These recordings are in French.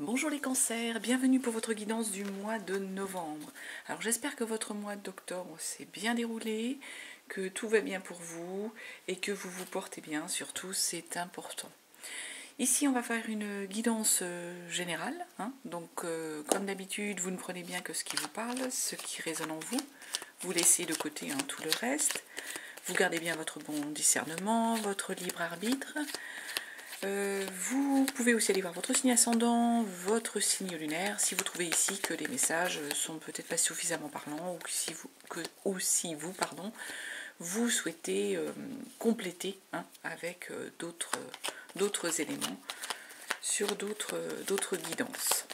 Bonjour les cancers, bienvenue pour votre guidance du mois de novembre. Alors j'espère que votre mois d'octobre s'est bien déroulé, que tout va bien pour vous et que vous vous portez bien, surtout c'est important. Ici on va faire une guidance générale, donc comme d'habitude vous ne prenez bien que ce qui vous parle, ce qui résonne en vous, vous laissez de côté tout le reste, vous gardez bien votre bon discernement, votre libre arbitre. Vous pouvez aussi aller voir votre signe ascendant, votre signe lunaire, si vous trouvez ici que les messages sont peut-être pas suffisamment parlants ou si vous, vous souhaitez compléter avec d'autres éléments sur d'autres guidances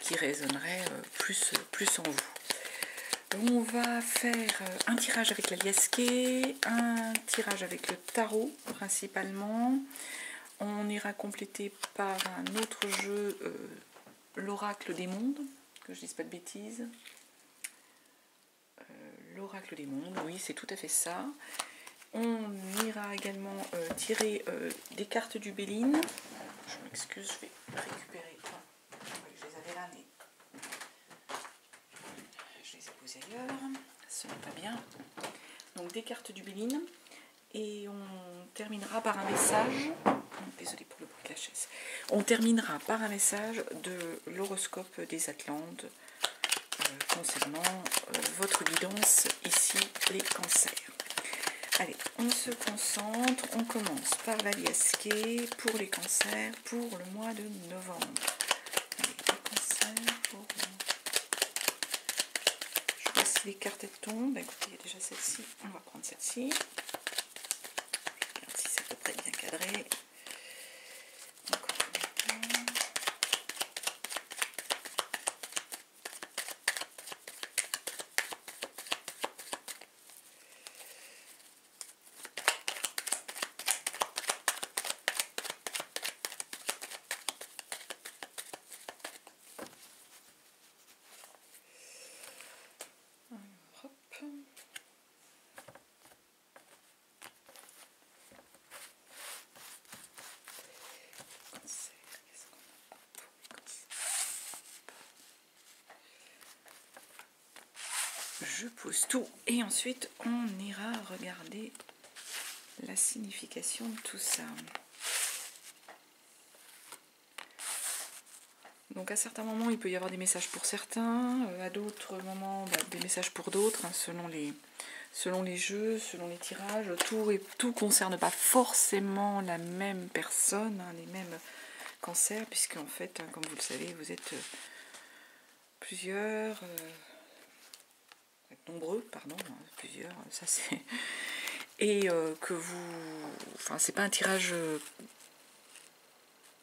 qui résonneraient plus en vous. On va faire un tirage avec la liasquée, un tirage avec le tarot principalement. On ira compléter par un autre jeu, l'oracle des mondes, que je ne dise pas de bêtises. L'oracle des mondes, oui, c'est tout à fait ça. On ira également tirer des cartes du Béline. Je m'excuse, je vais récupérer. Je les avais là, mais je les ai posées ailleurs. Ce n'est pas bien. Donc des cartes du Béline. Et on terminera par un message. Désolée pour le bruit de la chaise. On terminera par un message de l'horoscope des Atlantes concernant votre guidance ici, les cancers. Allez, on se concentre. On commence par la liasquée pour les cancers pour le mois de novembre. Allez, les cancers pour... Je ne sais pas si les cartes tombent. Écoutez, il y a déjà celle-ci. On va prendre celle-ci. Regarde si c'est à peu près bien cadré. Je pose tout et ensuite on ira regarder la signification de tout ça. Donc à certains moments il peut y avoir des messages pour certains, à d'autres moments des messages pour d'autres, selon les jeux, selon les tirages. Tout ne concerne pas forcément la même personne, les mêmes cancers, puisque en fait, comme vous le savez, vous êtes plusieurs... nombreux, plusieurs, ça c'est... Et que vous... Enfin, c'est pas un tirage...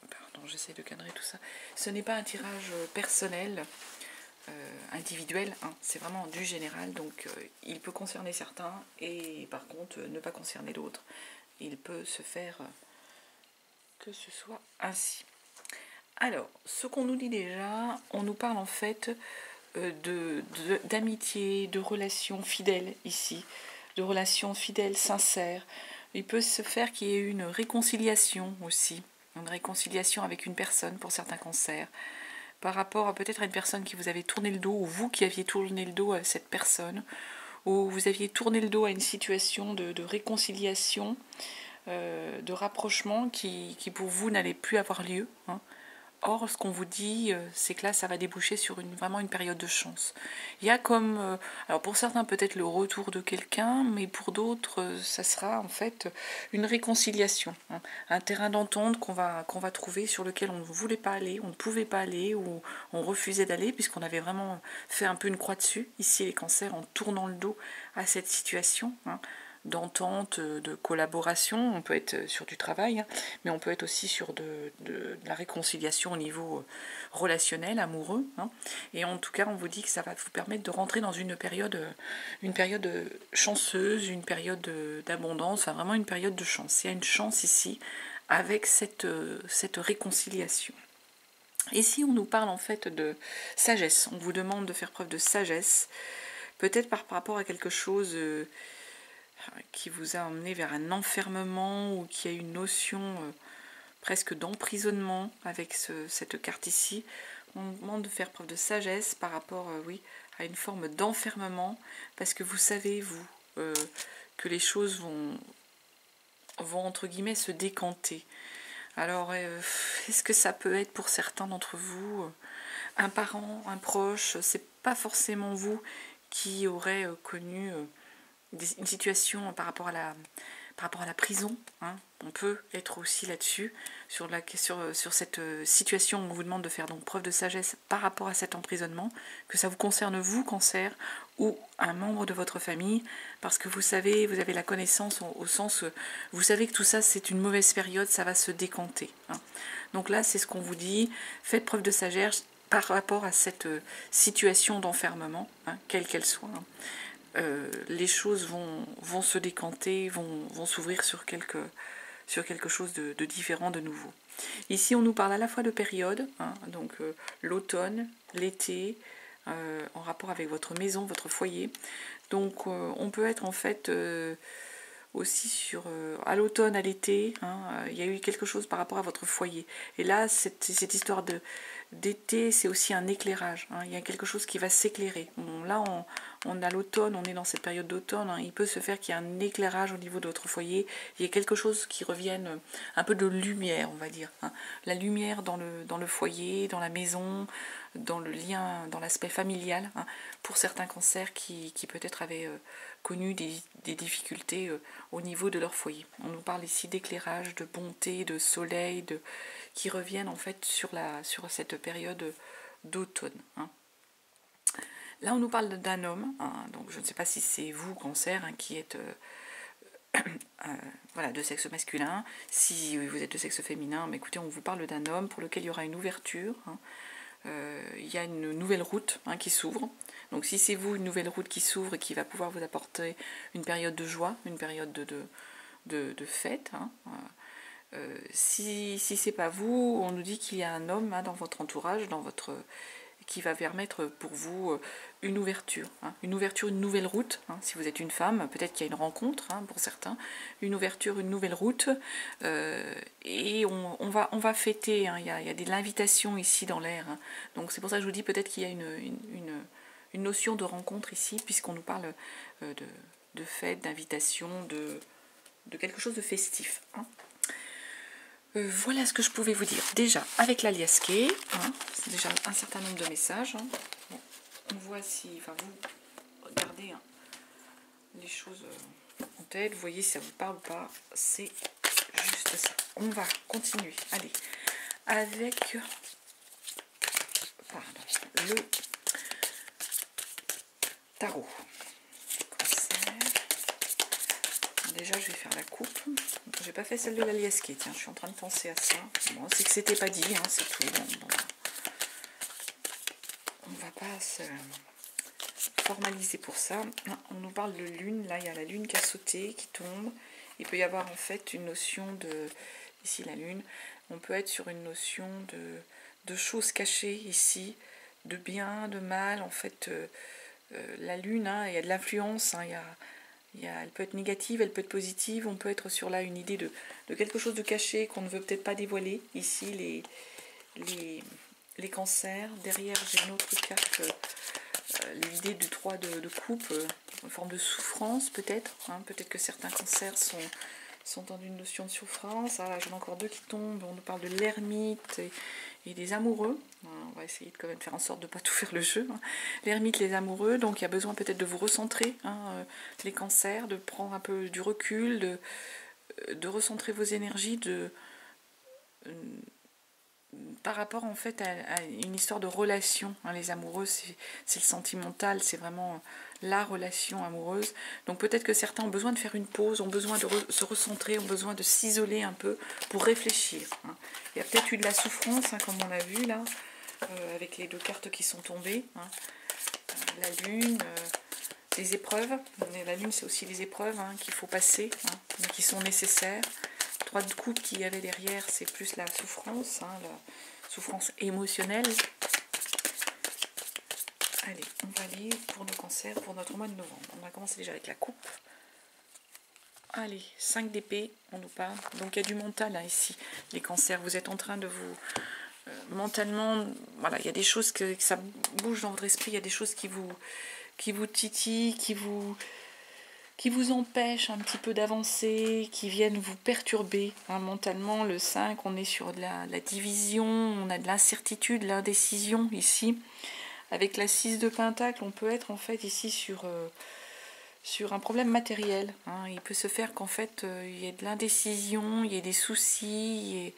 Pardon, j'essaie de cadrer tout ça. Ce n'est pas un tirage personnel, individuel, c'est vraiment du général, donc il peut concerner certains, et par contre, ne pas concerner d'autres. Il peut se faire que ce soit ainsi. Alors, ce qu'on nous dit déjà, on nous parle en fait... d'amitié, de relations fidèles ici, de relations fidèles, sincères. Il peut se faire qu'il y ait une réconciliation aussi, une réconciliation avec une personne pour certains cancers, par rapport peut-être à une personne qui vous avait tourné le dos, ou vous qui aviez tourné le dos à cette personne, ou vous aviez tourné le dos à une situation de réconciliation, de rapprochement qui pour vous n'allait plus avoir lieu. Or, ce qu'on vous dit, c'est que là, ça va déboucher sur vraiment une période de chance. Il y a comme, alors pour certains peut-être le retour de quelqu'un, mais pour d'autres, ça sera en fait une réconciliation, un terrain d'entente qu'on va trouver sur lequel on ne voulait pas aller, on ne pouvait pas aller, ou on refusait d'aller, puisqu'on avait vraiment fait un peu une croix dessus, ici les cancers, en tournant le dos à cette situation, d'entente, de collaboration. On peut être sur du travail, mais on peut être aussi sur de la réconciliation au niveau relationnel, amoureux. Et en tout cas, on vous dit que ça va vous permettre de rentrer dans une période chanceuse, une période d'abondance, vraiment une période de chance. Il y a une chance ici avec cette réconciliation. Et si on nous parle en fait de sagesse, on vous demande de faire preuve de sagesse, peut-être par rapport à quelque chose... qui vous a emmené vers un enfermement, ou qui a une notion presque d'emprisonnement avec cette carte ici. On nous demande de faire preuve de sagesse par rapport, oui, à une forme d'enfermement, parce que vous savez, vous, que les choses vont entre guillemets se décanter. Alors, est-ce que ça peut être pour certains d'entre vous un parent, un proche? C'est pas forcément vous qui aurez connu une situation par rapport à la prison, hein. On peut être aussi là-dessus, sur cette situation où on vous demande de faire donc preuve de sagesse par rapport à cet emprisonnement, que ça vous concerne vous, cancer, ou un membre de votre famille, parce que vous savez, vous avez la connaissance au sens, vous savez que tout ça c'est une mauvaise période, ça va se décanter, hein. Donc là c'est ce qu'on vous dit, faites preuve de sagesse par rapport à cette situation d'enfermement, hein, quelle qu'elle soit, hein. Les choses vont se décanter, vont s'ouvrir sur quelque chose de différent, de nouveau. Ici, on nous parle à la fois de période, hein, donc l'automne, l'été, en rapport avec votre maison, votre foyer. Donc, on peut être en fait aussi à l'automne, à l'été, hein, il y a eu quelque chose par rapport à votre foyer. Et là, cette histoire d'été, c'est aussi un éclairage, hein, il y a quelque chose qui va s'éclairer. Là, on a l'automne, on est dans cette période d'automne, hein, il peut se faire qu'il y ait un éclairage au niveau de votre foyer, il y a quelque chose qui revienne, un peu de lumière, on va dire, hein. La lumière dans le foyer, dans la maison, dans le lien, dans l'aspect familial, hein, pour certains cancers qui peut-être avaient connu des difficultés au niveau de leur foyer. On nous parle ici d'éclairage, de bonté, de soleil, qui reviennent en fait sur cette période d'automne, hein. Là, on nous parle d'un homme, hein, donc je ne sais pas si c'est vous, cancer, hein, qui êtes voilà, de sexe masculin. Si vous êtes de sexe féminin, mais écoutez, on vous parle d'un homme pour lequel il y aura une ouverture, hein. Il y a une nouvelle route, hein, qui s'ouvre. Donc si c'est vous, une nouvelle route qui s'ouvre et qui va pouvoir vous apporter une période de joie, une période de fête, hein. Si c'est pas vous, on nous dit qu'il y a un homme, hein, dans votre entourage, qui va permettre pour vous une ouverture, hein, une nouvelle route, hein. Si vous êtes une femme, peut-être qu'il y a une rencontre, hein, pour certains, une ouverture, une nouvelle route, et on va fêter, hein. Il y a de l'invitation ici dans l'air, hein. Donc c'est pour ça que je vous dis peut-être qu'il y a une notion de rencontre ici, puisqu'on nous parle de fête, d'invitation, de quelque chose de festif, hein. Voilà ce que je pouvais vous dire. Déjà, avec l'aliasque, hein, c'est déjà un certain nombre de messages, hein. Bon, on voit si, enfin vous regardez, hein, les choses en tête, vous voyez si ça vous parle ou pas, c'est juste ça. On va continuer, allez, avec le tarot. Déjà, je vais faire la coupe. J'ai pas fait celle de l'aliasque, tiens, je suis en train de penser à ça. Bon, c'est que c'était pas dit, hein, c'est tout. Bon. On va pas se formaliser pour ça. On nous parle de lune, là il y a la lune qui a sauté, qui tombe. Il peut y avoir en fait une notion de, ici la lune, on peut être sur une notion de choses cachées ici, de bien, de mal, en fait. La lune, hein, il y a de l'influence, hein, elle peut être négative, elle peut être positive, on peut être sur là une idée de quelque chose de caché qu'on ne veut peut-être pas dévoiler. Ici, les cancers. Derrière, j'ai une autre carte, l'idée du 3 de coupe, en forme de souffrance peut-être, hein. Peut-être que certains cancers sont dans une notion de souffrance. Ah, j'en ai encore deux qui tombent, on nous parle de l'ermite et des amoureux. On va essayer de quand même faire en sorte de ne pas tout faire le jeu, hein. L'ermite, les amoureux, donc il y a besoin peut-être de vous recentrer, hein, les cancers, de prendre un peu du recul, de recentrer vos énergies, par rapport en fait à une histoire de relation, hein. Les amoureux, c'est le sentimental, c'est vraiment la relation amoureuse. Donc peut-être que certains ont besoin de faire une pause, ont besoin de se recentrer, ont besoin de s'isoler un peu pour réfléchir, hein. Il y a peut-être eu de la souffrance, hein, comme on a vu là, avec les deux cartes qui sont tombées, hein. La lune, les épreuves. La lune, c'est aussi les épreuves, hein, qu'il faut passer, hein, mais qui sont nécessaires. 3 de coupe qu'il y avait derrière, c'est plus la souffrance, hein, la souffrance émotionnelle. Allez, on va aller pour nos cancers, pour notre mois de novembre. On va commencer déjà avec la coupe. Allez, 5 d'épée, on nous parle. Donc il y a du mental là, ici, les cancers. Vous êtes en train de vous... mentalement, voilà, il y a des choses que ça bouge dans votre esprit, il y a des choses qui vous titillent, qui vous empêchent un petit peu d'avancer, qui viennent vous perturber. Hein, mentalement, le 5, on est sur de la division, on a de l'incertitude, l'indécision ici. Avec la 6 de Pentacle, on peut être en fait ici sur un problème matériel. Hein. Il peut se faire qu'en fait, il y ait de l'indécision, il y ait des soucis,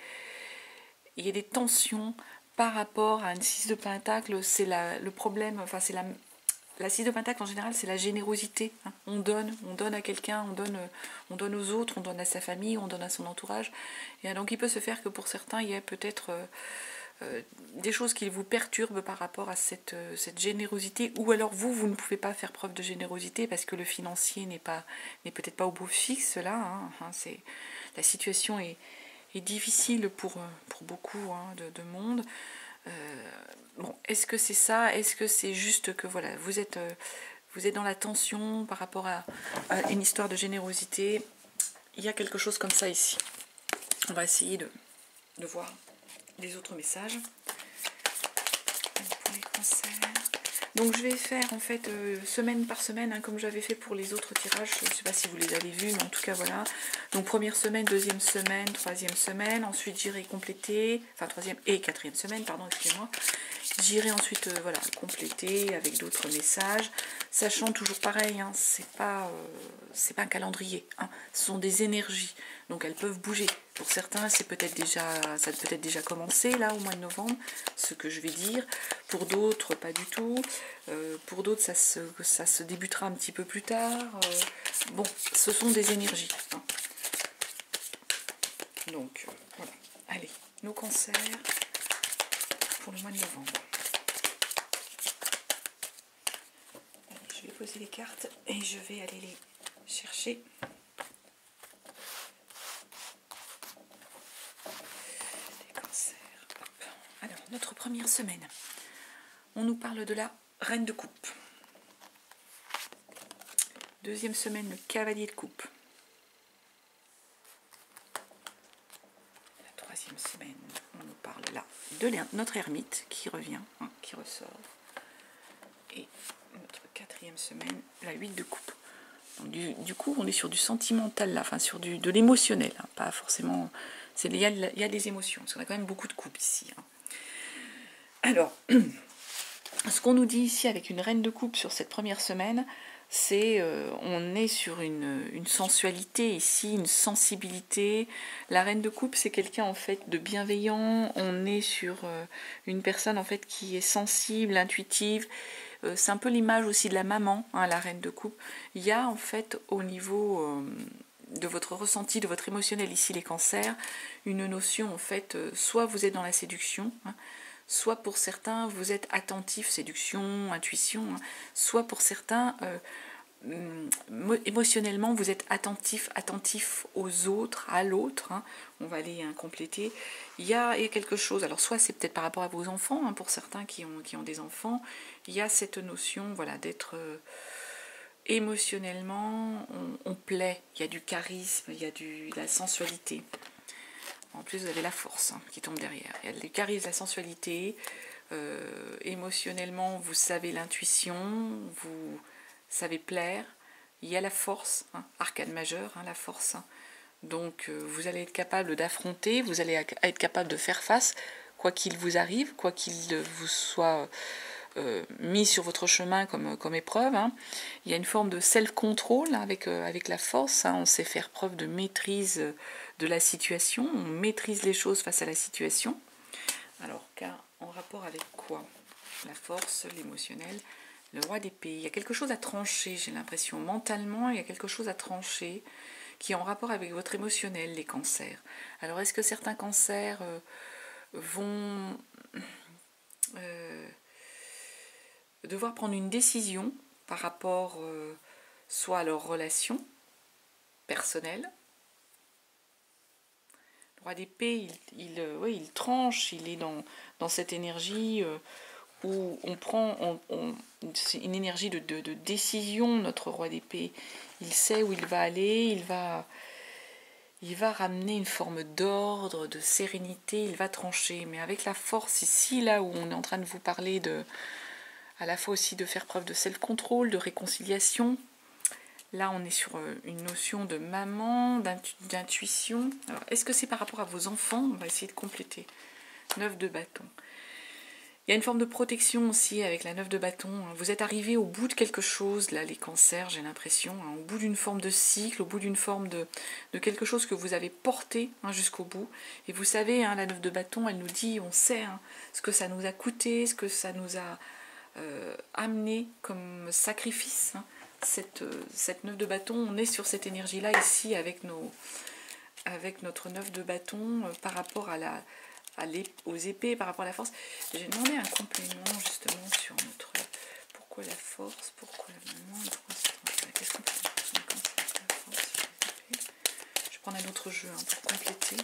il y ait des tensions par rapport à une 6 de Pentacle. C'est le problème, enfin c'est la 6 de Pentacle en général, c'est la générosité. Hein. On donne à quelqu'un, on donne aux autres, on donne à sa famille, on donne à son entourage. Et donc il peut se faire que pour certains, il y a peut-être des choses qui vous perturbent par rapport à cette générosité, ou alors vous ne pouvez pas faire preuve de générosité parce que le financier n'est peut-être pas au beau fixe là. Hein. La situation est difficile pour beaucoup de monde. Bon, est-ce que c'est ça? Est-ce que c'est juste que voilà, vous êtes dans la tension par rapport à une histoire de générosité? Il y a quelque chose comme ça ici. On va essayer de voir les autres messages. Pour les cancers. Donc je vais faire en fait semaine par semaine, hein, comme j'avais fait pour les autres tirages. Je ne sais pas si vous les avez vus, mais en tout cas voilà. Donc première semaine, deuxième semaine, troisième semaine. Ensuite j'irai compléter, enfin troisième et quatrième semaine, pardon, excusez-moi. J'irai ensuite voilà, compléter avec d'autres messages, sachant toujours pareil, hein, c'est pas un calendrier, hein, ce sont des énergies, donc elles peuvent bouger. Pour certains, ça a peut-être déjà commencé là au mois de novembre, ce que je vais dire. Pour d'autres, pas du tout. Pour d'autres, ça se débutera un petit peu plus tard. Bon, ce sont des énergies. Hein. Donc voilà. Allez, nos cancers pour le mois de novembre. Je vais poser les cartes et je vais aller les chercher. Les cancers. Hop. Alors, notre première semaine, on nous parle de la reine de coupe. Deuxième semaine, le cavalier de coupe. La troisième semaine, on nous parle là de notre ermite qui revient, hein, qui ressort. Et notre quatrième semaine, la 8 de coupe. Donc, du coup, on est sur du sentimental là, enfin sur de l'émotionnel, hein, pas forcément. Il y a des émotions, parce qu'on a quand même beaucoup de coupes ici. Hein. Alors, ce qu'on nous dit ici avec une reine de coupe sur cette première semaine, c'est on est sur une sensualité ici, une sensibilité. La reine de coupe, c'est quelqu'un en fait de bienveillant. On est sur une personne en fait qui est sensible, intuitive. C'est un peu l'image aussi de la maman, hein, la reine de coupe. Il y a en fait au niveau de votre ressenti, de votre émotionnel ici les cancers, une notion en fait, soit vous êtes dans la séduction, hein, soit pour certains vous êtes attentif, séduction, intuition, hein, soit pour certains émotionnellement vous êtes attentif aux autres, à l'autre, hein. On va aller compléter. Il y a quelque chose, alors soit c'est peut-être par rapport à vos enfants, hein, pour certains qui ont des enfants, il y a cette notion voilà, d'être émotionnellement, on plaît, il y a du charisme, il y a de la sensualité. En plus, vous avez la force hein, qui tombe derrière. Il y a le charisme, la sensualité. Émotionnellement, vous savez l'intuition, vous savez plaire. Il y a la force, hein, arcane majeure, hein, la force. Hein. Donc, vous allez être capable d'affronter, vous allez être capable de faire face, quoi qu'il vous arrive, quoi qu'il vous soit mis sur votre chemin comme épreuve. Hein. Il y a une forme de self-control hein, avec la force. Hein. On sait faire preuve de maîtrise de la situation, on maîtrise les choses face à la situation. Alors, en rapport avec quoi? La force, l'émotionnel, le roi d'épée. Il y a quelque chose à trancher, j'ai l'impression. Mentalement, il y a quelque chose à trancher qui est en rapport avec votre émotionnel, les cancers. Alors, est-ce que certains cancers vont devoir prendre une décision par rapport soit à leur relation personnelle? Le roi d'épée, il tranche, il est dans cette énergie où on prend, c'est une énergie de décision, notre roi d'épée. Il sait où il va aller, il va ramener une forme d'ordre, de sérénité, il va trancher. Mais avec la force ici, là où on est en train de vous parler à la fois aussi de faire preuve de self-control, de réconciliation. Là, on est sur une notion de maman, d'intuition. Alors, est-ce que c'est par rapport à vos enfants? On va essayer de compléter. 9 de bâton. Il y a une forme de protection aussi avec la 9 de bâton. Vous êtes arrivé au bout de quelque chose, là, les cancers, j'ai l'impression, au bout d'une forme de cycle, au bout d'une forme de quelque chose que vous avez porté jusqu'au bout. Et vous savez, la 9 de bâton, elle nous dit, on sait ce que ça nous a coûté, ce que ça nous a amené comme sacrifice. Cette 9 de bâton, on est sur cette énergie-là ici avec notre 9 de bâton par rapport aux épées, par rapport à la force. J'ai demandé un complément justement sur notre... Pourquoi la force, pourquoi la maman, pourquoi qu'est-ce qu'on peut faire sur la force, sur les épées. Je vais prendre un autre jeu pour compléter,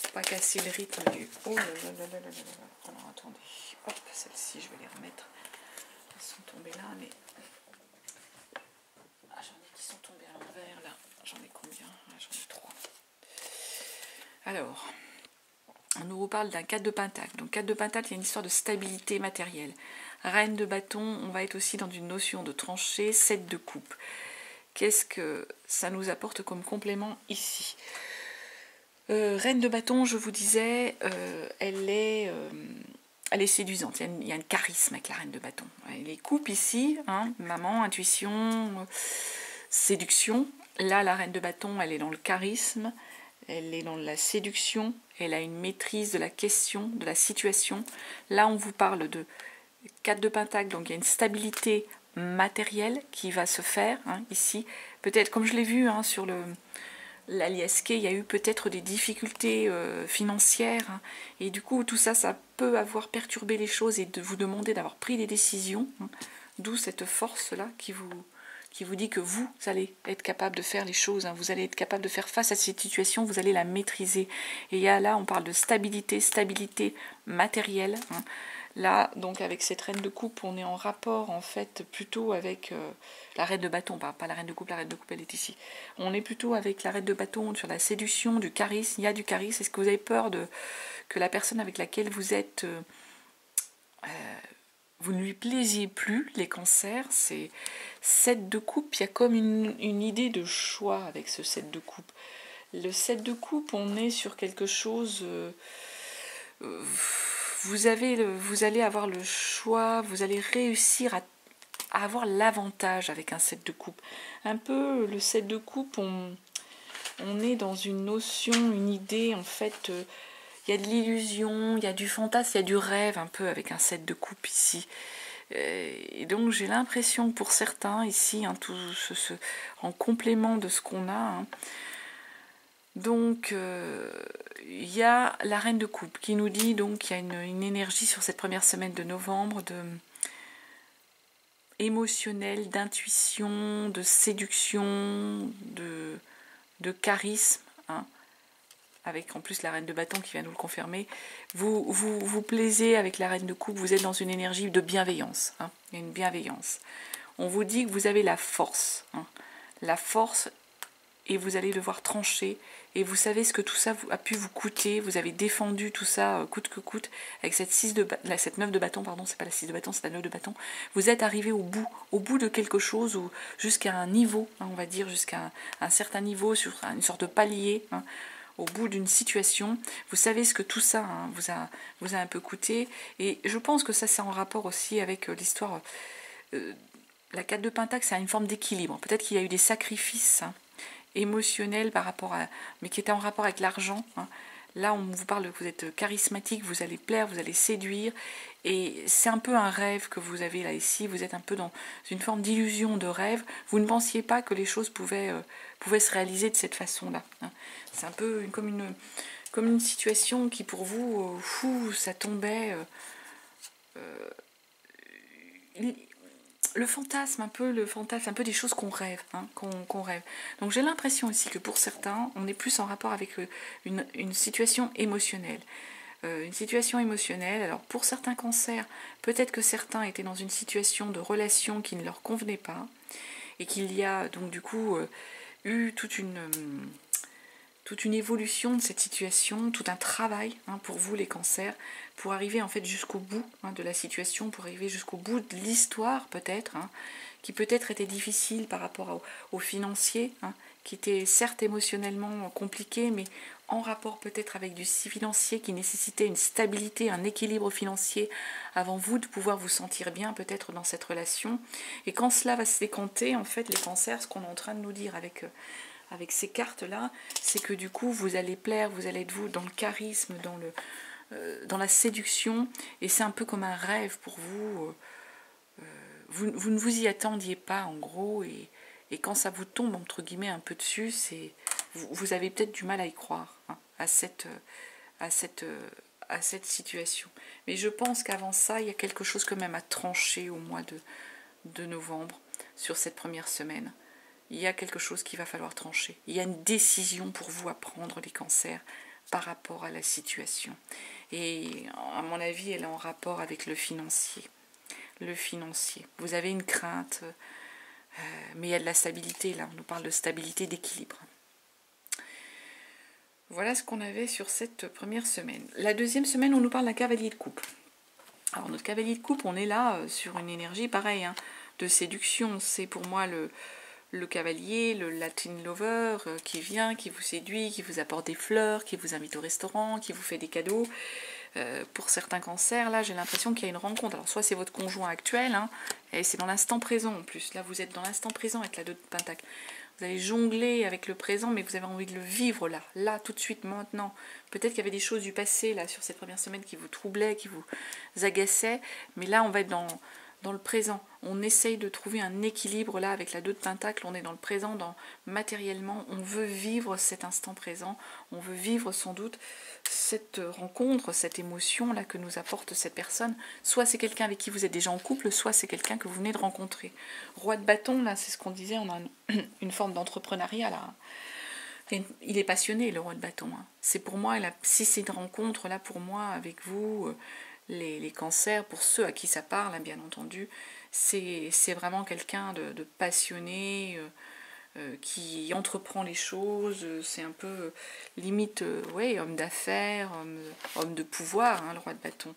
pour pas casser le rythme du... Oh là là là là là là là. Alors attendez, hop, celle-ci je vais les remettre. Elles sont tombées là, mais... Ah, j'en ai qui sont tombés à l'envers là. J'en ai combien? J'en ai 3. Alors... On nous reparle d'un 4 de pentacle. Donc 4 de pentacle, il y a une histoire de stabilité matérielle. Reine de bâton, on va être aussi dans une notion de tranchée. 7 de coupe. Qu'est-ce que ça nous apporte comme complément ici? Reine de bâton, je vous disais, elle est séduisante. Il y a un charisme avec la reine de bâton. Les coupes ici, maman, intuition, séduction. Là, la reine de bâton, elle est dans le charisme. Elle est dans la séduction, elle a une maîtrise de la question, de la situation. Là, on vous parle de 4 de pentacle, donc il y a une stabilité matérielle qui va se faire ici. Peut-être, comme je l'ai vu sur l'aliasqué, il y a eu peut-être des difficultés financières. Et du coup, tout ça, ça peut avoir perturbé les choses et de vous demander d'avoir pris des décisions. D'où cette force-là qui vous dit que vous allez être capable de faire les choses, vous allez être capable de faire face à cette situation, vous allez la maîtriser. Et là, on parle de stabilité matérielle. Là, donc avec cette reine de coupe, on est en rapport en fait plutôt avec la reine de bâton, pas la reine de coupe elle est ici. On est plutôt avec la reine de bâton sur la séduction, du charisme, il y a du charisme. Est-ce que vous avez peur que la personne avec laquelle vous êtes... vous ne lui plaisiez plus, les cancers, c'est 7 de coupe, il y a comme une idée de choix avec ce 7 de coupe. Le 7 de coupe, on est sur quelque chose... vous allez avoir le choix, vous allez réussir à avoir l'avantage avec un 7 de coupe. Un peu, le 7 de coupe, on est dans une notion, une idée, en fait... il y a de l'illusion, il y a du fantasme, il y a du rêve un peu avec un 7 de coupe ici. Et donc j'ai l'impression pour certains ici, en complément de ce qu'on a, donc il y a la reine de coupe qui nous dit donc qu'il y a une énergie sur cette première semaine de novembre émotionnelle, d'intuition, de séduction, de charisme, avec en plus la reine de bâton qui vient nous le confirmer. Vous plaisez avec la reine de coupe, vous êtes dans une énergie de bienveillance. Il y a une bienveillance. On vous dit que vous avez la force. La force, et vous allez devoir trancher. Et vous savez ce que tout ça a pu vous coûter. Vous avez défendu tout ça coûte que coûte. Avec cette 9 de bâton, pardon, c'est pas la 6 de bâton, c'est la 9 de bâton. Vous êtes arrivé au bout de quelque chose, ou jusqu'à un niveau, on va dire, jusqu'à un certain niveau, sur une sorte de palier, au bout d'une situation. Vous savez ce que tout ça vous a un peu coûté. Et je pense que ça, c'est en rapport aussi avec l'histoire. La 4 de pentacle, c'est une forme d'équilibre. Peut-être qu'il y a eu des sacrifices émotionnels mais qui étaient en rapport avec l'argent. Là, on vous parle que vous êtes charismatique, vous allez plaire, vous allez séduire. Et c'est un peu un rêve que vous avez là ici. Vous êtes un peu dans une forme d'illusion de rêve. Vous ne pensiez pas que les choses pouvaient se réaliser de cette façon-là. C'est un peu comme une situation qui, pour vous, ça tombait... le fantasme un peu des choses qu'on rêve, qu'on rêve. Donc j'ai l'impression aussi que pour certains, on est plus en rapport avec une situation émotionnelle. une situation émotionnelle. Alors pour certains cancers, peut-être que certains étaient dans une situation de relation qui ne leur convenait pas et qu'il y a donc du coup eu toute une évolution de cette situation, tout un travail pour vous les cancers, pour arriver en fait jusqu'au bout de la situation, pour arriver jusqu'au bout de l'histoire peut-être, qui peut-être était difficile par rapport aux financiers, qui était certes émotionnellement compliqué, mais en rapport peut-être avec du financier qui nécessitait une stabilité, un équilibre financier avant vous de pouvoir vous sentir bien peut-être dans cette relation. Et quand cela va se décanter, en fait les cancers, ce qu'on est en train de nous dire avec ces cartes-là, c'est que du coup, vous allez plaire, vous allez être vous dans le charisme, dans la séduction, et c'est un peu comme un rêve pour vous. Vous ne vous y attendiez pas, en gros, et quand ça vous tombe, entre guillemets, un peu dessus, vous avez peut-être du mal à y croire, à cette situation. Mais je pense qu'avant ça, il y a quelque chose quand même à trancher au mois de novembre, sur cette première semaine. Il y a quelque chose qu'il va falloir trancher. Il y a une décision pour vous à prendre, les cancers, par rapport à la situation. Et à mon avis, elle est en rapport avec le financier. Le financier. Vous avez une crainte, mais il y a de la stabilité, là. On nous parle de stabilité, d'équilibre. Voilà ce qu'on avait sur cette première semaine. La deuxième semaine, on nous parle d'un cavalier de coupe. Alors, notre cavalier de coupe, on est là sur une énergie pareille, de séduction. C'est pour moi le cavalier, le Latin lover qui vient, qui vous séduit, qui vous apporte des fleurs, qui vous invite au restaurant, qui vous fait des cadeaux. Pour certains cancers, là, j'ai l'impression qu'il y a une rencontre. Alors, soit c'est votre conjoint actuel, et c'est dans l'instant présent en plus. Là, vous êtes dans l'instant présent avec la 2 de Pentacle. Vous allez jongler avec le présent, mais vous avez envie de le vivre là, tout de suite, maintenant. Peut-être qu'il y avait des choses du passé, là, sur cette première semaine qui vous troublaient, qui vous agaçaient, mais là, on va être dans le présent. On essaye de trouver un équilibre là avec la 2 de Pentacle, on est dans le présent, matériellement, on veut vivre cet instant présent, on veut vivre sans doute cette rencontre, cette émotion là que nous apporte cette personne. Soit c'est quelqu'un avec qui vous êtes déjà en couple, soit c'est quelqu'un que vous venez de rencontrer. Roi de bâton, là, c'est ce qu'on disait, on a une forme d'entrepreneuriat là. Il est passionné, le roi de bâton. C'est pour moi, si c'est une rencontre là pour moi avec vous, les cancers, pour ceux à qui ça parle, bien entendu, c'est vraiment quelqu'un de passionné, qui entreprend les choses, c'est un peu limite homme d'affaires, homme de pouvoir, le roi de bâton.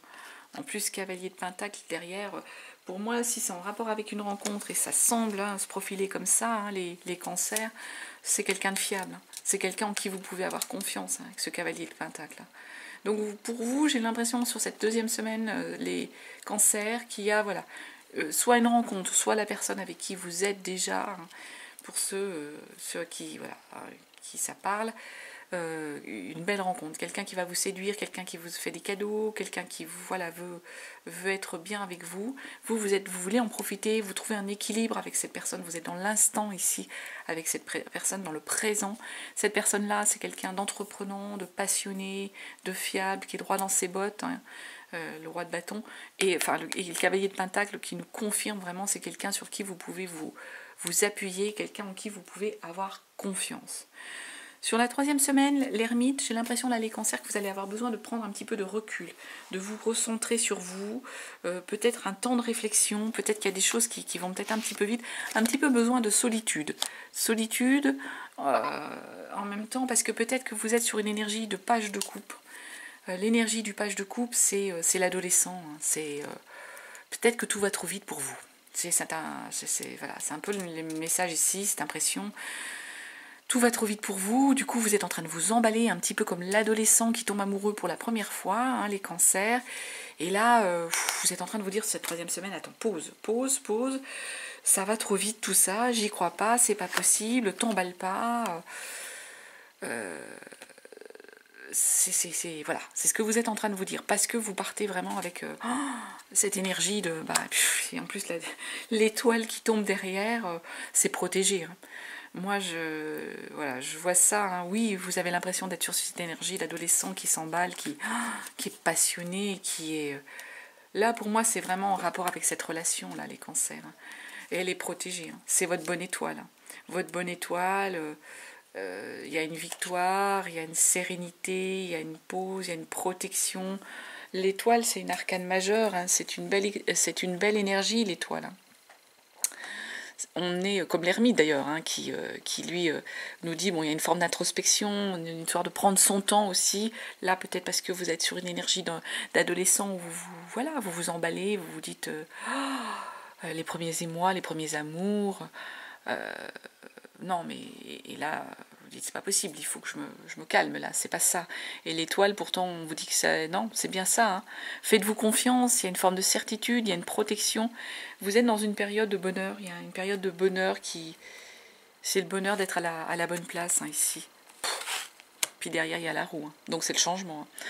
En plus, cavalier de Pentacle derrière, pour moi, si c'est en rapport avec une rencontre, et ça semble se profiler comme ça, les cancers, c'est quelqu'un de fiable. C'est quelqu'un en qui vous pouvez avoir confiance, avec ce cavalier de Pentacle. Donc pour vous, j'ai l'impression sur cette deuxième semaine, les cancers, qu'il y a soit une rencontre, soit la personne avec qui vous êtes déjà, pour ceux à qui ça parle, une belle rencontre, quelqu'un qui va vous séduire, quelqu'un qui vous fait des cadeaux, quelqu'un qui veut être bien avec vous. Vous voulez en profiter, vous trouvez un équilibre avec cette personne, vous êtes dans l'instant ici avec cette personne, dans le présent. Cette personne-là, c'est quelqu'un d'entreprenant, de passionné, de fiable, qui est droit dans ses bottes, le roi de bâton, et le cavalier de Pentacle qui nous confirme vraiment, c'est quelqu'un sur qui vous pouvez vous appuyer, quelqu'un en qui vous pouvez avoir confiance. Sur la troisième semaine, l'ermite, j'ai l'impression là les cancers que vous allez avoir besoin de prendre un petit peu de recul, de vous recentrer sur vous, peut-être un temps de réflexion, peut-être qu'il y a des choses qui vont peut-être un petit peu vite, un petit peu besoin de solitude. Solitude en même temps parce que peut-être que vous êtes sur une énergie de page de coupe. L'énergie du page de coupe, c'est l'adolescent, c'est peut-être que tout va trop vite pour vous. C'est un peu le message ici, cette impression. Tout va trop vite pour vous, du coup vous êtes en train de vous emballer un petit peu comme l'adolescent qui tombe amoureux pour la première fois, les cancers. Et là, vous êtes en train de vous dire cette troisième semaine, attends, pause, ça va trop vite tout ça, j'y crois pas, c'est pas possible, t'emballe pas. C'est ce que vous êtes en train de vous dire, parce que vous partez vraiment avec cette énergie de... et en plus l'étoile qui tombe derrière, c'est protégé. Moi, je vois ça. Oui, vous avez l'impression d'être sur cette énergie d'adolescent qui s'emballe, qui est passionné, qui est... Là, pour moi, c'est vraiment en rapport avec cette relation-là, les cancers. Et elle est protégée. C'est votre bonne étoile. Votre bonne étoile, il y a une victoire, il y a une sérénité, il y a une pause, il y a une protection. L'étoile, c'est une arcane majeure, hein, c'est une belle énergie, l'étoile. Hein. On est comme l'ermite d'ailleurs, hein, qui lui nous dit, bon, il y a une forme d'introspection, une histoire de prendre son temps aussi. Là, peut-être parce que vous êtes sur une énergie d'adolescent où vous vous emballez, vous vous dites les premiers émois, les premiers amours. Non, mais et là, vous dites, c'est pas possible, il faut que je me calme là, c'est pas ça. Et l'étoile, pourtant, on vous dit que ça, non, c'est bien ça. Hein. Faites-vous confiance, il y a une forme de certitude, il y a une protection. Vous êtes dans une période de bonheur, il y a une période de bonheur qui. C'est le bonheur d'être à la bonne place, hein, ici. Puis derrière, il y a la roue, hein. Donc c'est le changement. Hein.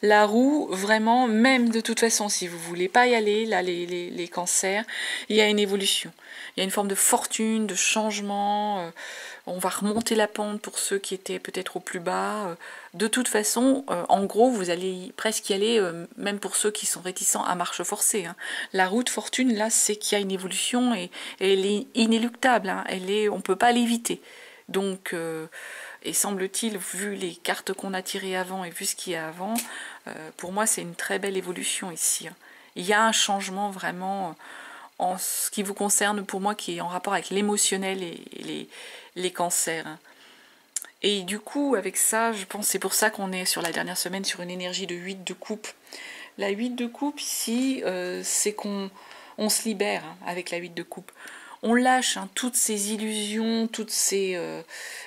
La roue, vraiment, même de toute façon, si vous voulez pas y aller, là, les cancers, il y a une évolution. Il y a une forme de fortune, de changement. On va remonter la pente pour ceux qui étaient peut-être au plus bas. De toute façon, en gros, vous allez presque y aller, même pour ceux qui sont réticents à marche forcée. Hein. La roue de fortune, là, c'est qu'il y a une évolution et elle est inéluctable. Hein. On ne peut pas l'éviter. Donc, et semble-t-il, vu les cartes qu'on a tirées avant et vu ce qu'il y a avant, pour moi, c'est une très belle évolution ici. Hein. Il y a un changement vraiment en ce qui vous concerne, pour moi, qui est en rapport avec l'émotionnel et les cancers. Hein. Et du coup, avec ça, je pense c'est pour ça qu'on est sur la dernière semaine sur une énergie de 8 de coupe. La 8 de coupe, ici, c'est qu'on se libère hein, avec la 8 de coupe. On lâche hein, toutes ces illusions,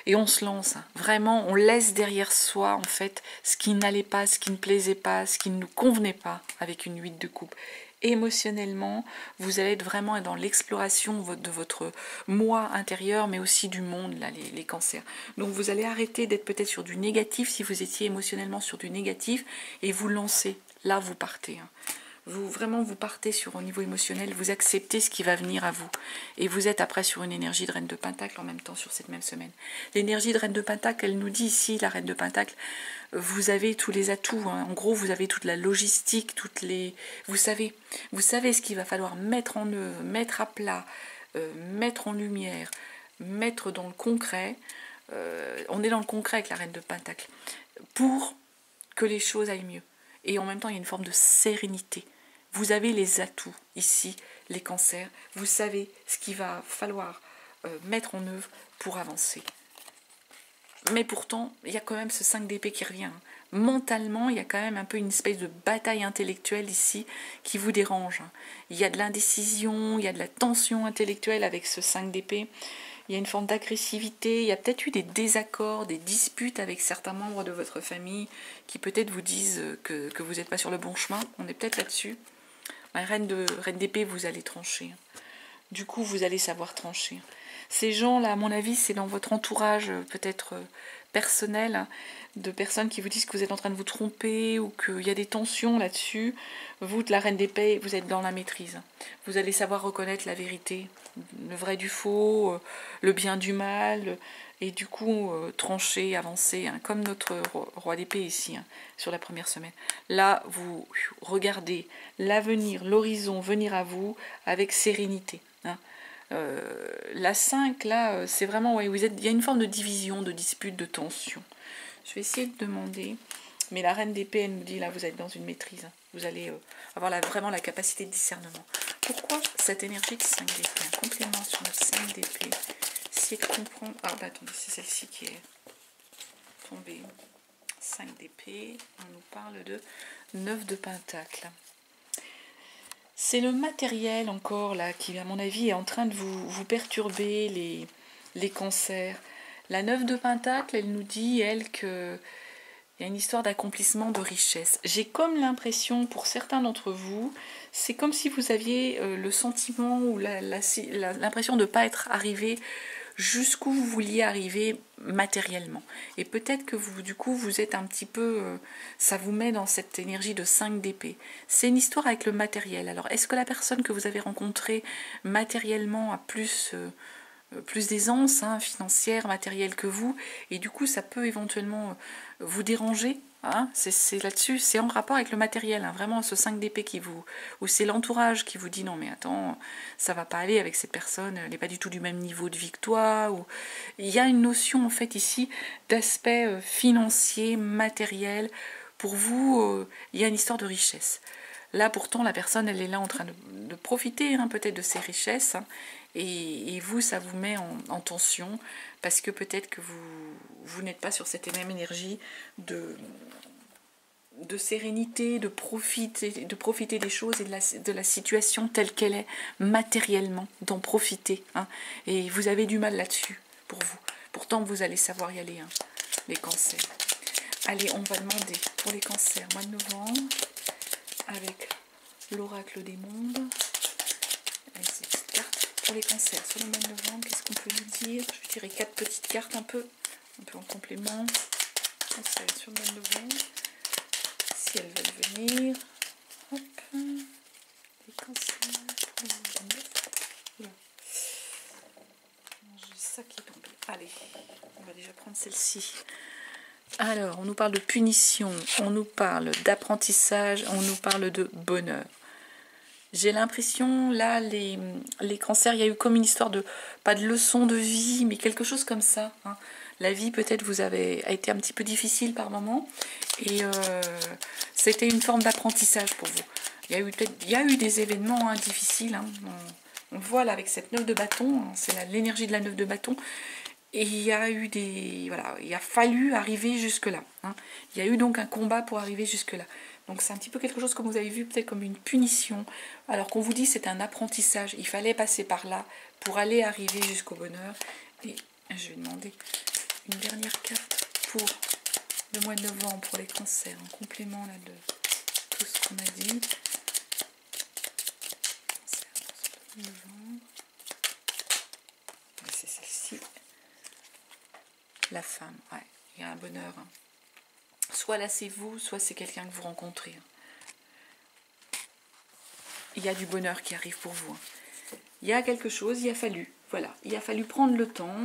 et on se lance. Hein. Vraiment, on laisse derrière soi, en fait, ce qui n'allait pas, ce qui ne plaisait pas, ce qui ne nous convenait pas avec une 8 de coupe. Émotionnellement, vous allez être vraiment dans l'exploration de votre moi intérieur, mais aussi du monde, là, les cancers. Donc vous allez arrêter d'être peut-être sur du négatif, si vous étiez émotionnellement sur du négatif, et vous lancez. Là, vous partez. Hein. Vous partez sur au niveau émotionnel, vous acceptez ce qui va venir à vous. Et vous êtes après sur une énergie de reine de Pentacle en même temps sur cette même semaine. L'énergie de reine de Pentacle, elle nous dit ici, la reine de Pentacle, vous avez tous les atouts. Hein. En gros, vous avez toute la logistique, vous savez ce qu'il va falloir mettre en œuvre, mettre à plat, mettre en lumière, mettre dans le concret. On est dans le concret avec la reine de Pentacle. Pour que les choses aillent mieux. Et en même temps, il y a une forme de sérénité. Vous avez les atouts ici, les cancers. Vous savez ce qu'il va falloir mettre en œuvre pour avancer. Mais pourtant, il y a quand même ce 5 d'épée qui revient. Mentalement, il y a quand même un peu une espèce de bataille intellectuelle ici qui vous dérange. Il y a de l'indécision, il y a de la tension intellectuelle avec ce 5 d'épée. Il y a une forme d'agressivité, il y a peut-être eu des désaccords, des disputes avec certains membres de votre famille qui peut-être vous disent que vous n'êtes pas sur le bon chemin. On est peut-être là-dessus. Reine d'épée, vous allez trancher. Du coup, vous allez savoir trancher. Ces gens-là, à mon avis, c'est dans votre entourage peut-être personnel, hein, de personnes qui vous disent que vous êtes en train de vous tromper ou qu'il y a des tensions là-dessus. Vous, de la reine d'épée, vous êtes dans la maîtrise. Vous allez savoir reconnaître la vérité, le vrai du faux, le bien du mal, et du coup trancher, avancer, hein, comme notre roi d'épée ici, hein, sur la première semaine. Là, vous regardez l'avenir, l'horizon venir à vous avec sérénité. Hein. La 5, là, c'est vraiment, ouais, il y a une forme de division, de dispute, de tension. Je vais essayer de demander, mais la reine d'épée, elle nous dit, là, vous êtes dans une maîtrise. Vous allez avoir vraiment la capacité de discernement. Pourquoi cette énergie de 5 d'épée? Un complément sur notre 5 d'épée. Essayer de comprendre... Ah, bah attendez, c'est celle-ci qui est tombée. 5 d'épée, on nous parle de 9 de pentacle. C'est le matériel encore là qui, à mon avis, est en train de vous perturber les cancers. La 9 de pentacle, elle nous dit, elle, qu'il y a une histoire d'accomplissement, de richesse. J'ai comme l'impression, pour certains d'entre vous, c'est comme si vous aviez le sentiment ou l'impression de ne pas être arrivé jusqu'où vous vouliez arriver matériellement. Et peut-être que vous, du coup, vous êtes un petit peu... ça vous met dans cette énergie de 5 d'épée. C'est une histoire avec le matériel. Alors, est-ce que la personne que vous avez rencontrée matériellement a plus d'aisance hein, financière, matérielle que vous, et du coup, ça peut éventuellement vous déranger Hein, c'est là-dessus, c'est en rapport avec le matériel, hein, vraiment ce 5 d'épée qui vous... Ou c'est l'entourage qui vous dit non mais attends, ça va pas aller avec cette personne, elle n'est pas du tout du même niveau de vie que toi. Ou... Il y a une notion en fait ici d'aspect financier, matériel. Pour vous, il y a une histoire de richesse. Là pourtant la personne elle est là en train de profiter hein, peut-être de ses richesses. Hein, et vous, ça vous met en tension parce que peut-être que vous n'êtes pas sur cette même énergie de sérénité, de profiter des choses et de la situation telle qu'elle est matériellement, d'en profiter. Hein. Et vous avez du mal là-dessus pour vous. Pourtant, vous allez savoir y aller, hein, les cancers. Allez, on va demander pour les cancers, mois de novembre, avec l'oracle des mondes. Allez, ces petites cartes pour les cancers sur le mois de novembre, qu'est-ce qu'on peut nous dire? Je dirais 4 petites cartes un peu en complément. Cancer sur le mois de novembre. Si elles veulent venir. Hop. Les cancers pour le mois de novembre. J'ai ça qui est tombé. Allez, on va déjà prendre celle-ci. Alors, on nous parle de punition, on nous parle d'apprentissage, on nous parle de bonheur. J'ai l'impression, là, les cancers, il y a eu comme une histoire de, pas de leçon de vie, mais quelque chose comme ça. Hein. La vie, peut-être, a été un petit peu difficile par moments, et c'était une forme d'apprentissage pour vous. Il y a eu des événements hein, difficiles. Hein. On voit là avec cette 9 de bâton, hein, c'est l'énergie de la 9 de bâton. Et il y a eu des... Voilà, il a fallu arriver jusque-là. Hein. Il y a eu donc un combat pour arriver jusque-là. Donc c'est un petit peu quelque chose, comme vous avez vu, peut-être comme une punition. Alors qu'on vous dit c'est un apprentissage. Il fallait passer par là pour aller arriver jusqu'au bonheur. Et je vais demander une dernière carte pour le mois de novembre, pour les cancers, en complément là, de tout ce qu'on a dit. Novembre. C'est celle-ci. La femme, ouais, il y a un bonheur. Hein. Soit là c'est vous, soit c'est quelqu'un que vous rencontrez. Il y a du bonheur qui arrive pour vous. Hein. Il y a quelque chose, il a fallu. Voilà, il a fallu prendre le temps.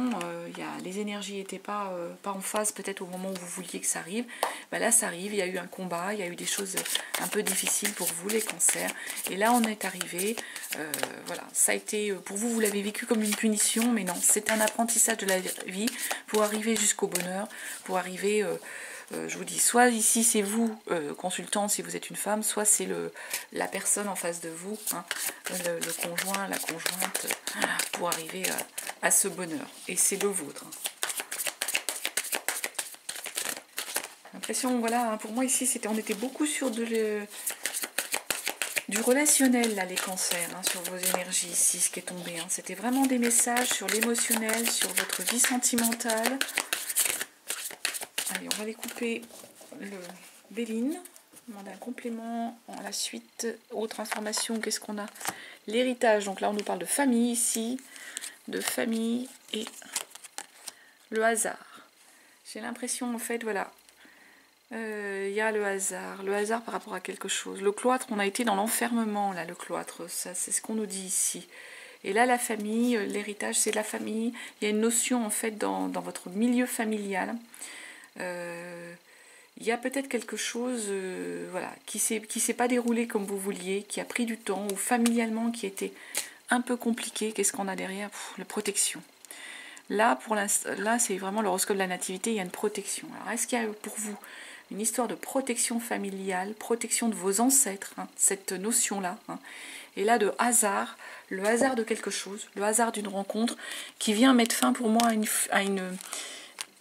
Les énergies n'étaient pas en phase peut-être au moment où vous vouliez que ça arrive. Ben là, ça arrive. Il y a eu un combat, il y a eu des choses un peu difficiles pour vous, les cancers. Et là, on est arrivé. Voilà, ça a été pour vous, vous l'avez vécu comme une punition, mais non, c'est un apprentissage de la vie pour arriver jusqu'au bonheur, pour arriver. Je vous dis, soit ici c'est vous, consultant, si vous êtes une femme, soit c'est la personne en face de vous, hein, le conjoint, la conjointe, pour arriver à ce bonheur. Et c'est le vôtre. L'impression, voilà, hein, pour moi ici, on était beaucoup sur du relationnel, là, les cancers, hein, sur vos énergies ici, ce qui est tombé. Hein. C'était vraiment des messages sur l'émotionnel, sur votre vie sentimentale. Allez, on va les couper le Béline. Demander un complément en la suite. Autre information, qu'est-ce qu'on a? L'héritage. Donc là, on nous parle de famille ici. De famille et le hasard. J'ai l'impression, en fait, voilà. Il y a le hasard. Le hasard par rapport à quelque chose. Le cloître, on a été dans l'enfermement, là, le cloître. Ça, c'est ce qu'on nous dit ici. Et là, la famille, l'héritage, c'est la famille. Il y a une notion, en fait, dans votre milieu familial. Il y a peut-être quelque chose voilà, qui s'est pas déroulé comme vous vouliez, qui a pris du temps, ou familialement qui était un peu compliqué. Qu'est-ce qu'on a derrière? La protection. Là, là c'est vraiment l'horoscope de la nativité, il y a une protection. Alors, est-ce qu'il y a pour vous une histoire de protection familiale, protection de vos ancêtres, hein, cette notion-là, hein. Et là, de hasard, le hasard de quelque chose, le hasard d'une rencontre, qui vient mettre fin pour moi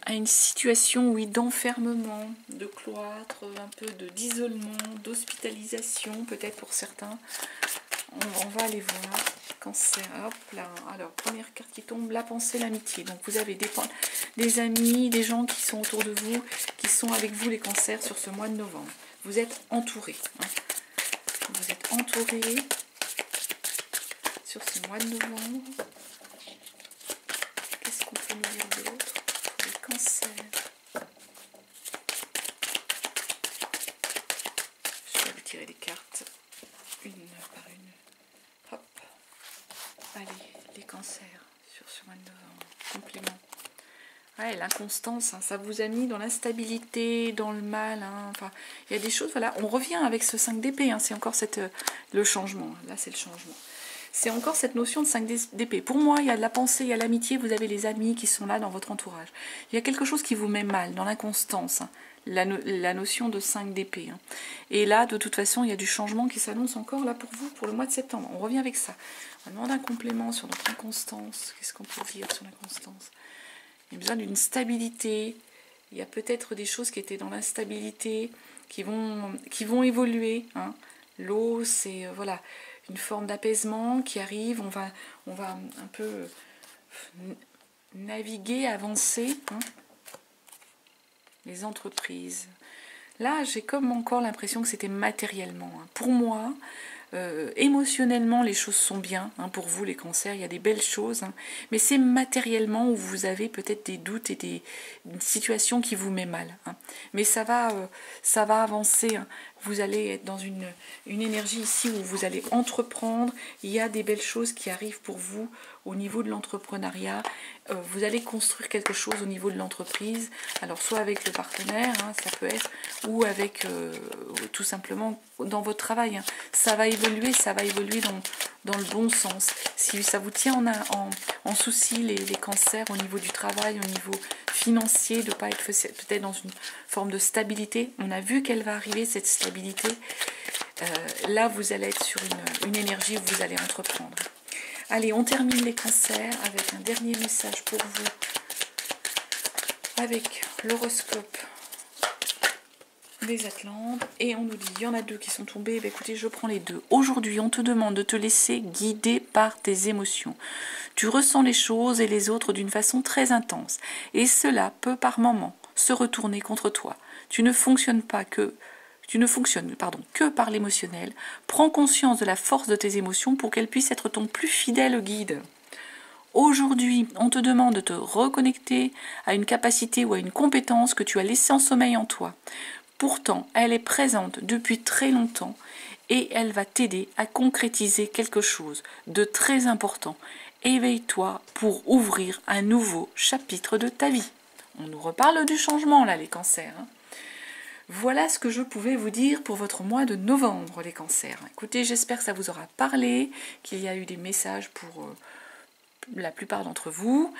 à une situation, oui, d'enfermement, de cloître, un peu d'isolement, d'hospitalisation, peut-être pour certains. On va aller voir. Cancer, hop là. Alors, première carte qui tombe, la pensée, l'amitié. Donc, vous avez des amis, des gens qui sont autour de vous, qui sont avec vous, les cancers, sur ce mois de novembre. Vous êtes entourés. Hein. Vous êtes entourés sur ce mois de novembre. Qu'est-ce qu'on peut nous dire d'autre? Les cancers. Je vais retirer les cartes une par une. Hop. Allez, les cancers sur ce mois de novembre. Complément. Ouais, l'inconstance, hein, ça vous a mis dans l'instabilité, dans le mal. Hein, enfin, il y a des choses, voilà. On revient avec ce 5 d'épée, hein, c'est encore le changement. Là, c'est le changement. C'est encore cette notion de 5 d'épée. Pour moi, il y a de la pensée, il y a l'amitié, vous avez les amis qui sont là dans votre entourage. Il y a quelque chose qui vous met mal, dans l'inconstance, hein, la notion de 5 d'épée. Hein. Et là, de toute façon, il y a du changement qui s'annonce encore là pour vous, pour le mois de septembre. On revient avec ça. On demande un complément sur notre inconstance. Qu'est-ce qu'on peut dire sur l'inconstance ? Il y a besoin d'une stabilité. Il y a peut-être des choses qui étaient dans l'instabilité, qui vont évoluer. Hein. L'eau, c'est voilà, une forme d'apaisement qui arrive. On va un peu naviguer, avancer. Hein. Les entreprises. Là, j'ai comme encore l'impression que c'était matériellement. Hein. Pour moi, émotionnellement, les choses sont bien. Hein, pour vous, les cancers, il y a des belles choses. Hein, mais c'est matériellement où vous avez peut-être des doutes et une situation qui vous met mal. Hein. Mais ça va avancer. Hein. Vous allez être dans une énergie ici où vous allez entreprendre. Il y a des belles choses qui arrivent pour vous au niveau de l'entrepreneuriat. Vous allez construire quelque chose au niveau de l'entreprise. Alors soit avec le partenaire, hein, ça peut être, ou avec tout simplement dans votre travail. Hein. Ça va évoluer dans le bon sens. Si ça vous tient en souci les cancers au niveau du travail, au niveau financier, de ne pas être peut-être dans une forme de stabilité. On a vu qu'elle va arriver, cette stabilité. Là, vous allez être sur une énergie où vous allez entreprendre. Allez, on termine les cancers avec un dernier message pour vous. Avec l'horoscope des Atlantes. Et on nous dit, il y en a 2 qui sont tombés. Ben, écoutez, je prends les 2. Aujourd'hui, on te demande de te laisser guider par tes émotions. Tu ressens les choses et les autres d'une façon très intense. Et cela peut par moments se retourner contre toi. Tu ne fonctionnes que par l'émotionnel. Prends conscience de la force de tes émotions pour qu'elles puissent être ton plus fidèle guide. Aujourd'hui, on te demande de te reconnecter à une capacité ou à une compétence que tu as laissée en sommeil en toi. Pourtant, elle est présente depuis très longtemps et elle va t'aider à concrétiser quelque chose de très important. Éveille-toi pour ouvrir un nouveau chapitre de ta vie. On nous reparle du changement là, les cancers. Hein. Voilà ce que je pouvais vous dire pour votre mois de novembre, les cancers. Écoutez, j'espère que ça vous aura parlé, qu'il y a eu des messages pour la plupart d'entre vous.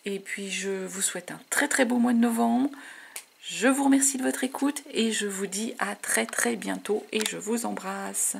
Et puis, je vous souhaite un très très beau mois de novembre. Je vous remercie de votre écoute et je vous dis à très très bientôt et je vous embrasse.